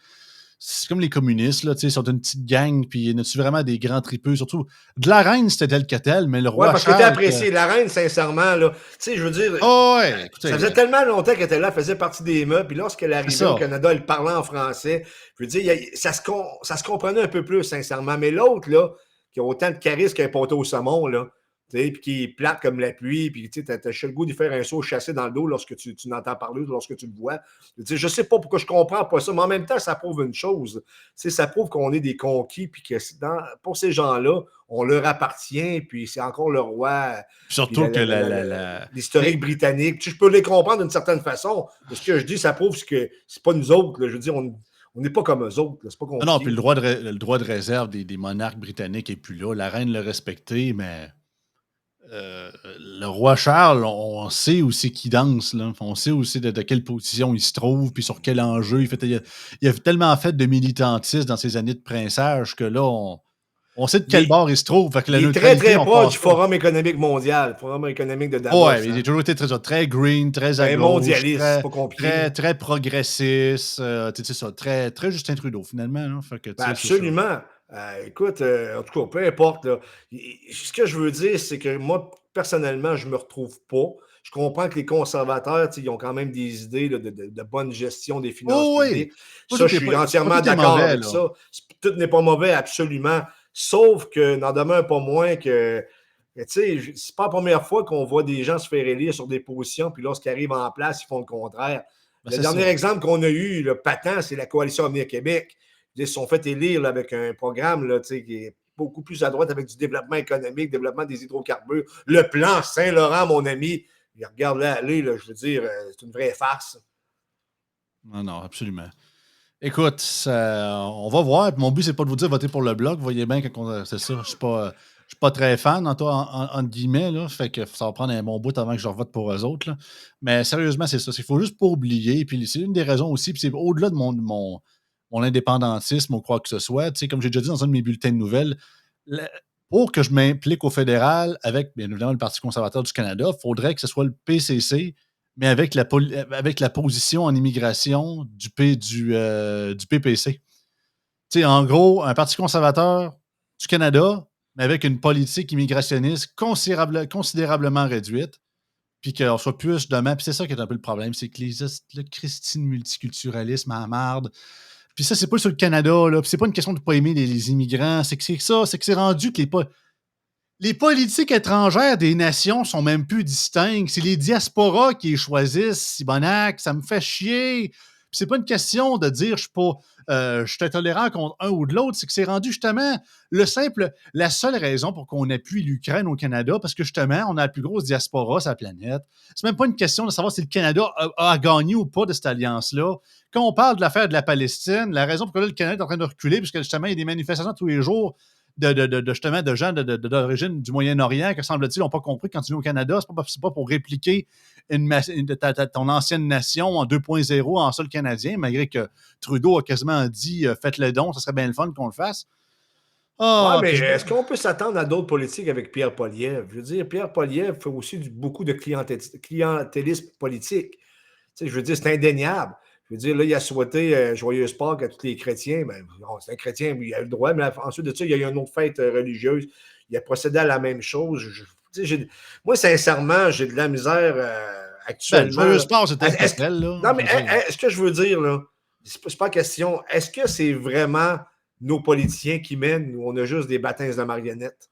c'est comme les communistes, là, ils sont une petite gang, puis y en a-tu vraiment des grands tripeux? Surtout, de la reine, c'était tel que tel, mais le Ouais, roi parce que t'es Charles. apprécié. La reine, sincèrement, là, tu sais, je veux dire, Oh, ouais, ça écoutez, faisait tellement longtemps qu'elle était là, elle faisait partie des meubles, puis lorsqu'elle c'est arrivait au ça. Canada, elle parlait en français. Je veux dire, ça se comprenait un peu plus, sincèrement. Mais l'autre, là, qui a autant de charisme qu'un poteau au saumon, là, puis qui est plate comme la pluie, puis tu as le goût d'y faire un saut chassé dans le dos lorsque tu n'entends parler, lorsque tu le vois. Je sais pas pourquoi je comprends pas ça, mais en même temps, ça prouve une chose. Ça prouve qu'on est des conquis, puis que pour ces gens-là, on leur appartient, puis c'est encore le roi, puis Surtout que l'historique britannique. Je peux les comprendre d'une certaine façon. Mais ce que je dis, ça prouve que c'est pas nous autres. Là. Je veux dire, on n'est pas comme eux autres. C'est pas non, puis compliqué. le droit de réserve des monarques britanniques est plus là. La reine l'a respecté, mais le roi Charles, on sait où c'est qu'il danse, là. On sait aussi de quelle position il se trouve, puis sur quel enjeu. Il a tellement fait de militantisme dans ses années de prinçage que là, on sait de Il quel est, bord il se trouve. Fait que il la est très, neutralité, très on proche passe du pas. Forum économique mondial, Forum économique de Oh, Davos. ouais, il Hein? a toujours été très green, très à Ben, gauche, mondialiste, c'est très, pas compliqué. très, Là. très progressiste. Tu sais, c'est ça, très, très Justin Trudeau, finalement. Là. Fait que, tu Ben, sais, c'est ça. absolument. Écoute, en tout cas, peu importe. Là. Ce que je veux dire, c'est que moi, personnellement, je ne me retrouve pas. Je comprends que les conservateurs, ils ont quand même des idées là, de bonne gestion des finances Oh, oui! publiques. Ça, je suis Pas entièrement tout est d'accord mauvais, avec là. ça. Tout n'est pas mauvais, absolument. Sauf que n'en demeure pas moins que, tu sais, c'est pas la première fois qu'on voit des gens se faire élire sur des positions, puis lorsqu'ils arrivent en place, ils font le contraire. Ben, Le c'est ça. dernier exemple qu'on a eu, le patent, c'est la Coalition Avenir Québec. Ils se sont fait élire là, avec un programme là, qui est beaucoup plus à droite avec du développement économique, développement des hydrocarbures. Le plan Saint-Laurent, mon ami, regarde-là aller, là, je veux dire, c'est une vraie farce. Non, non, absolument. Écoute, on va voir. Mon but, c'est pas de vous dire voter pour le bloc. Vous voyez bien que c'est ça. Je suis pas très fan, entre guillemets. Là, fait que ça va prendre un bon bout avant que je vote pour eux autres. Là. Mais sérieusement, c'est ça. Il faut juste pas oublier. Puis c'est une des raisons aussi. Puis c'est au-delà de mon indépendantisme ou quoi que ce soit. Tu sais, comme j'ai déjà dit dans un de mes bulletins de nouvelles, le- pour que je m'implique au fédéral avec, bien évidemment, le Parti conservateur du Canada, il faudrait que ce soit le PCC mais avec la position en immigration du PPC. Tu sais, en gros, un Parti conservateur du Canada, mais avec une politique immigrationniste considérablement réduite, puis qu'on soit plus demain. Puis c'est ça qui est un peu le problème, c'est que le Christine multiculturalisme à la marde. Puis ça, c'est pas sur le Canada, là. Puis c'est pas une question de pas aimer les immigrants. C'est que c'est ça, c'est que c'est rendu que les politiques étrangères des nations sont même plus distinctes. C'est les diasporas qui les choisissent, Sibonac. Ça me fait chier. Puis c'est pas une question de dire je suis intolérant contre un ou de l'autre. C'est que c'est rendu justement la seule raison pour qu'on appuie l'Ukraine au Canada, parce que justement, on a la plus grosse diaspora sur la planète. C'est même pas une question de savoir si le Canada a gagné ou pas de cette alliance-là. Quand on parle de l'affaire de la Palestine, la raison pour laquelle le Canada est en train de reculer, parce que justement, il y a des manifestations tous les jours justement de gens d'origine du Moyen-Orient que, semble-t-il, n'ont pas compris quand tu viens au Canada. C'est pas pour répliquer ton ancienne nation en 2.0 en sol canadien, malgré que Trudeau a quasiment dit faites le don, ça serait bien le fun qu'on le fasse. Oui, Ah, mais puis est-ce qu'on peut s'attendre à d'autres politiques avec Pierre Poilievre? Je veux dire, Pierre Poilievre fait aussi beaucoup de clientélisme politique. Tu sais, je veux dire, c'est indéniable. Je veux dire, là, il a souhaité joyeuse Pâques à tous les chrétiens. Ben, c'est un chrétien, il a le droit, mais ensuite de ça, il y a eu une autre fête religieuse. Il a procédé à la même chose. Moi, sincèrement, j'ai de la misère le actuellement. joyeux Là. sport, c'est un Est-ce que, cocktail, là. non, Je mais veux dire. est-ce que je veux dire, là, c'est pas question. Est-ce que c'est vraiment nos politiciens qui mènent ou on a juste des baptêmes de marionnettes?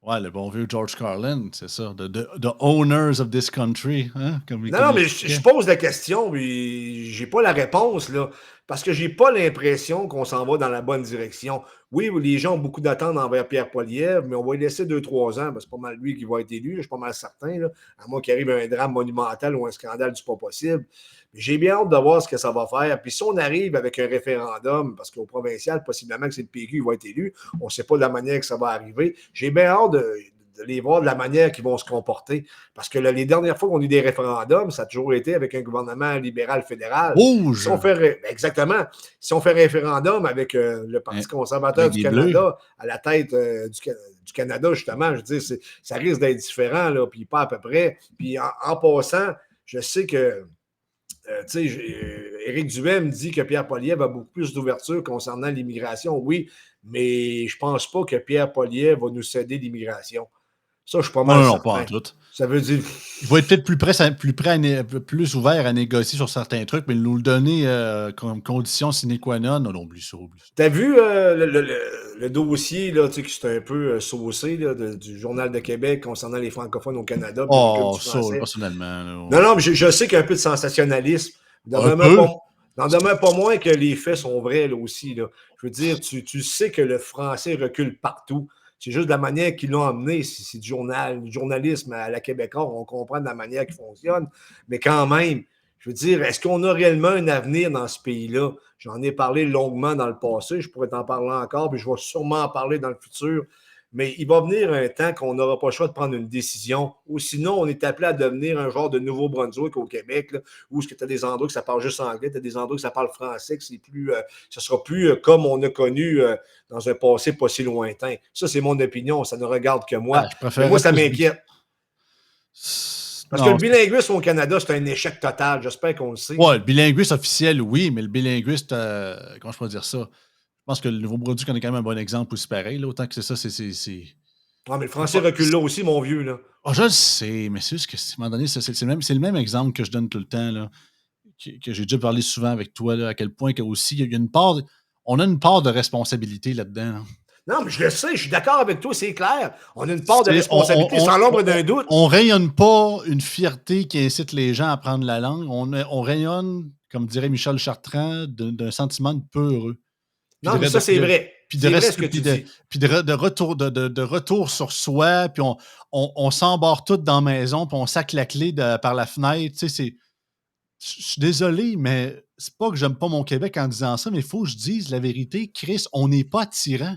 Ouais, le bon vieux George Carlin, c'est ça. The owners of this country, hein, Non, comme non, il mais je expliquait. pose la question, puis j'ai pas la réponse, là. Parce que j'ai pas l'impression qu'on s'en va dans la bonne direction. Oui, les gens ont beaucoup d'attentes envers Pierre Poilievre, mais on va lui laisser 2-3 ans, parce que c'est pas mal lui qui va être élu, là, je suis pas mal certain, là, à moins qu'il arrive un drame monumental ou un scandale du pas possible. Mais j'ai bien hâte de voir ce que ça va faire. Puis si on arrive avec un référendum, parce qu'au provincial, possiblement que c'est le PQ qui va être élu, on ne sait pas de la manière que ça va arriver. J'ai bien hâte de les voir de la manière qu'ils vont se comporter. Parce que là, les dernières fois qu'on a eu des référendums, ça a toujours été avec un gouvernement libéral fédéral. Si Rouge! on fait, exactement. Si on fait référendum avec le Hein, Parti conservateur avec du des bleus. Canada à la tête du Canada, justement, je veux dire, ça risque d'être différent, là, puis pas à peu près. Puis en passant, je sais que Éric Duhem dit que Pierre Poilievre a beaucoup plus d'ouverture concernant l'immigration. Oui, mais je ne pense pas que Pierre Poilievre va nous céder l'immigration. Ça, je suis pas Non, mal non, non, pas en certain. tout. Ça veut dire. Il va être peut-être plus ouvert à négocier sur certains trucs, mais nous le donner comme condition sine qua non, non, oublie ça, oublie ça. T'as vu le dossier là, qui c'est un peu saucé là, du Journal de Québec concernant les francophones au Canada et le Club Oh, du ça, français? personnellement. Non, Là, non, mais je sais qu'il y a un peu de sensationnalisme. un peu. N'en demeure pas moins que les faits sont vrais là aussi. Là. Je veux dire, tu sais que le français recule partout. C'est juste de la manière qu'ils l'ont amené. C'est du journalisme à la québécoise. On comprend de la manière qui fonctionne. Mais quand même, je veux dire, est-ce qu'on a réellement un avenir dans ce pays-là? J'en ai parlé longuement dans le passé. Je pourrais t'en parler encore, puis je vais sûrement en parler dans le futur. Mais il va venir un temps qu'on n'aura pas le choix de prendre une décision, ou sinon on est appelé à devenir un genre de Nouveau-Brunswick au Québec, là, où tu as des endroits que ça parle juste anglais, tu as des endroits que ça parle français, que c'est plus, ce sera plus comme on a connu dans un passé pas si lointain. Ça, c'est mon opinion, ça ne regarde que moi. Je Mais préférerais moi, ça plus. m'inquiète. Parce que Non, le bilinguisme au Canada, c'est un échec total. J'espère qu'on le sait. ouais, le bilinguisme officiel, oui, mais le bilinguiste, comment je peux dire ça? Je pense que le Nouveau-Brunswick en est quand même un bon exemple aussi pareil. Là, autant que c'est ça, Ah, mais le français recule là aussi, mon vieux. Là. Je le sais, mais c'est juste que à un moment donné, c'est le même exemple que je donne tout le temps, là, que j'ai déjà parlé souvent avec toi, là, à quel point que aussi, il y a une part, on a une part de responsabilité là-dedans. Là. Non, mais je le sais, je suis d'accord avec toi, c'est clair. On a une part de C'est- responsabilité, sans l'ombre d'un doute. on rayonne pas une fierté qui incite les gens à apprendre la langue. On rayonne, comme dirait Michel Chartrand, d'un sentiment de peu heureux. Puis Non, mais ça, c'est vrai. C'est vrai ce que tu dis. de retour sur soi, puis on s'embarre tout dans la maison, puis on sac la clé par la fenêtre. Tu sais, je suis désolé, mais c'est pas que j'aime pas mon Québec en disant ça, mais il faut que je dise la vérité. Chris, on n'est pas tyran.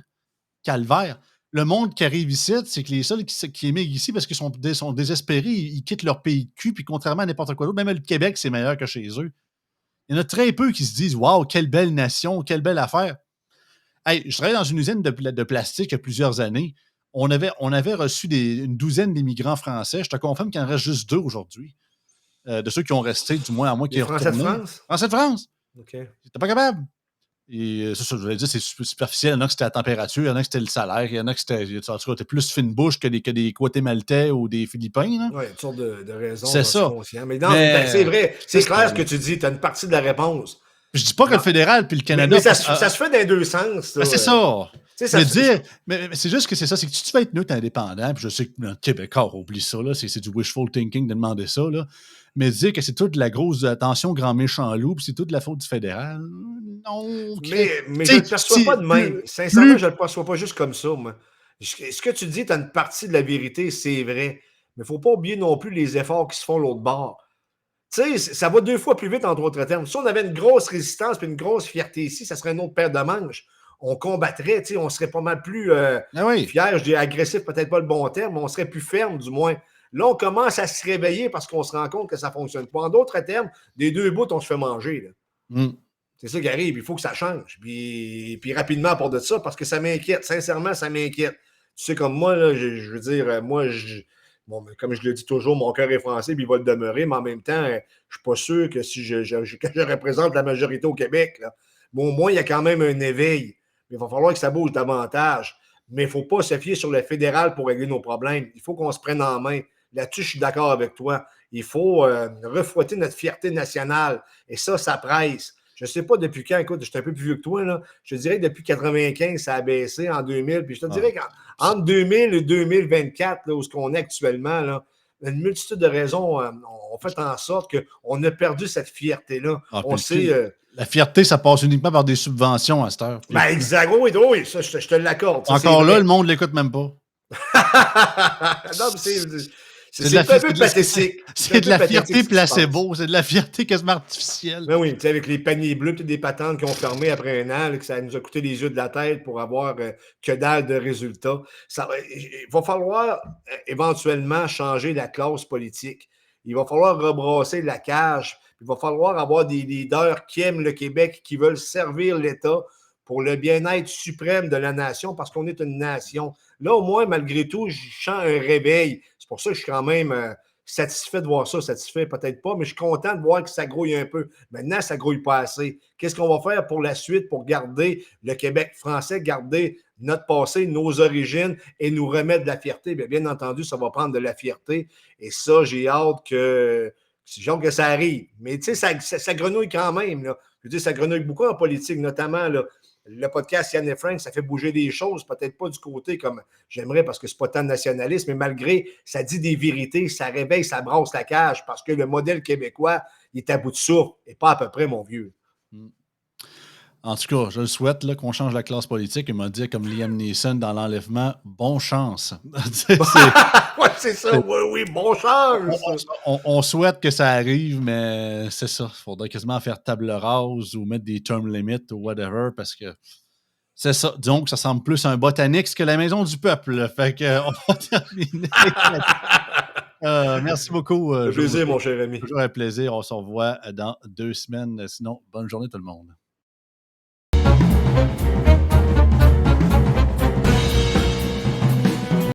Calvaire. Le monde qui arrive ici, c'est que les seuls qui émigrent ici parce qu'ils sont désespérés, ils quittent leur pays de cul, puis contrairement à n'importe quoi d'autre, même le Québec, c'est meilleur que chez eux. Il y en a très peu qui se disent waouh, quelle belle nation, quelle belle affaire. Hey, je travaillais dans une usine de plastique il y a plusieurs années. On avait reçu une douzaine d'immigrants français. Je te confirme qu'il en reste juste 2 aujourd'hui. De ceux qui ont resté, du moins, à moins Les qu'ils aient Français de retourné. France? Français de France! OK. T'es pas capable. Et c'est ça, je voulais dire, c'est superficiel. Il y en a que c'était la température, il y en a que c'était le salaire, il y en a que c'était. En tout cas, t'es plus fine bouche que des Guatémaltais ou des Philippins. Là. Oui, toutes sortes de raisons, C'est j'en suis ça. conscient. Mais non, c'est Mais vrai, ça, c'est clair ce que tu dis, tu as une partie de la réponse. je dis pas que le Non. fédéral puis le Canada. Mais ça se fait dans les deux sens. Ça. C'est ça. Tu sais, ça Mais se- dire, mais c'est juste que c'est ça, c'est que tu vas être neutre indépendant, puis je sais que le Québécois, oublie ça, là, c'est du wishful thinking de demander ça, là. Mais dire que c'est toute la grosse attention, grand méchant loup, puis c'est toute la faute du fédéral, non. Mais je ne le perçois pas de même. Sincèrement, je ne le perçois pas juste comme ça, moi. Ce que tu dis, tu as une partie de la vérité, c'est vrai. Mais il ne faut pas oublier non plus les efforts qui se font l'autre bord. Tu sais, ça va 2 fois plus vite, en d'autres termes. Si on avait une grosse résistance et une grosse fierté ici, ça serait une autre paire de manches. On combattrait, tu sais, on serait pas mal plus Oui. fier, je dis agressif, peut-être pas le bon terme, mais on serait plus ferme, du moins. Là, on commence à se réveiller parce qu'on se rend compte que ça ne fonctionne pas. En d'autres termes, des 2 bouts, on se fait manger. Là. C'est ça qui arrive. Il faut que ça change. Puis rapidement, à part de ça, parce que ça m'inquiète. Sincèrement, ça m'inquiète. Tu sais, comme moi, là, je veux dire, moi, bon, comme je le dis toujours, mon cœur est français, puis il va le demeurer, mais en même temps, je ne suis pas sûr que si que je représente la majorité au Québec, là, bon, au moins, il y a quand même un éveil. Mais il va falloir que ça bouge davantage. Mais il ne faut pas se fier sur le fédéral pour régler nos problèmes. Il faut qu'on se prenne en main. Là-dessus, je suis d'accord avec toi. Il faut refouetter notre fierté nationale. Et ça presse. Je ne sais pas depuis quand, écoute, je suis un peu plus vieux que toi, là. Je te dirais que depuis 1995, ça a baissé en 2000. Puis je te dirais qu'entre 2000 et 2024, là, où ce qu'on est actuellement, là, une multitude de raisons ont fait en sorte qu'on a perdu cette fierté-là. On sait. La fierté, ça passe uniquement par des subventions à cette heure. Ben, exact. Oui, ça, je te l'accorde. Ça, encore là, le monde ne l'écoute même pas. Non, mais c'est un peu pathétique. C'est de la fierté placebo. C'est de la fierté quasiment artificielle. Ben oui, tu sais, avec les paniers bleus, puis des patentes qui ont fermé après un an, là, que ça nous a coûté les yeux de la tête pour avoir que dalle de résultats. Il va falloir éventuellement changer la classe politique. Il va falloir rebrasser la cage. Il va falloir avoir des leaders qui aiment le Québec, qui veulent servir l'État pour le bien-être suprême de la nation, parce qu'on est une nation. Là, au moins, malgré tout, je sens un réveil. C'est pour ça que je suis quand même satisfait de voir ça. Satisfait, peut-être pas, mais je suis content de voir que ça grouille un peu. Maintenant, ça grouille pas assez. Qu'est-ce qu'on va faire pour la suite, pour garder le Québec français, garder notre passé, nos origines et nous remettre de la fierté? Bien entendu, ça va prendre de la fierté. Et ça, j'ai hâte que ça arrive. Mais tu sais, ça grenouille quand même. Là. Je veux dire, ça grenouille beaucoup en politique, notamment là, le podcast Yann et Frank, ça fait bouger des choses, peut-être pas du côté comme j'aimerais parce que c'est pas tant de nationalisme, mais malgré, ça dit des vérités, ça réveille, ça brasse la cage parce que le modèle québécois, il est à bout de souffle et pas à peu près, mon vieux. En tout cas, je le souhaite là, qu'on change la classe politique. Il m'a dit, comme Liam Neeson dans l'enlèvement, bon chance. Oui, c'est ça, oui, bon chance. On souhaite que ça arrive, mais c'est ça. Il faudrait quasiment faire table rase ou mettre des term limits ou whatever parce que C'est ça. Disons que ça semble plus un Botanix que la Maison du Peuple. Fait qu'on va terminer. Merci beaucoup, Un plaisir, José. mon cher ami. Toujours un plaisir. On se revoit dans 2 semaines. Sinon, bonne journée tout le monde.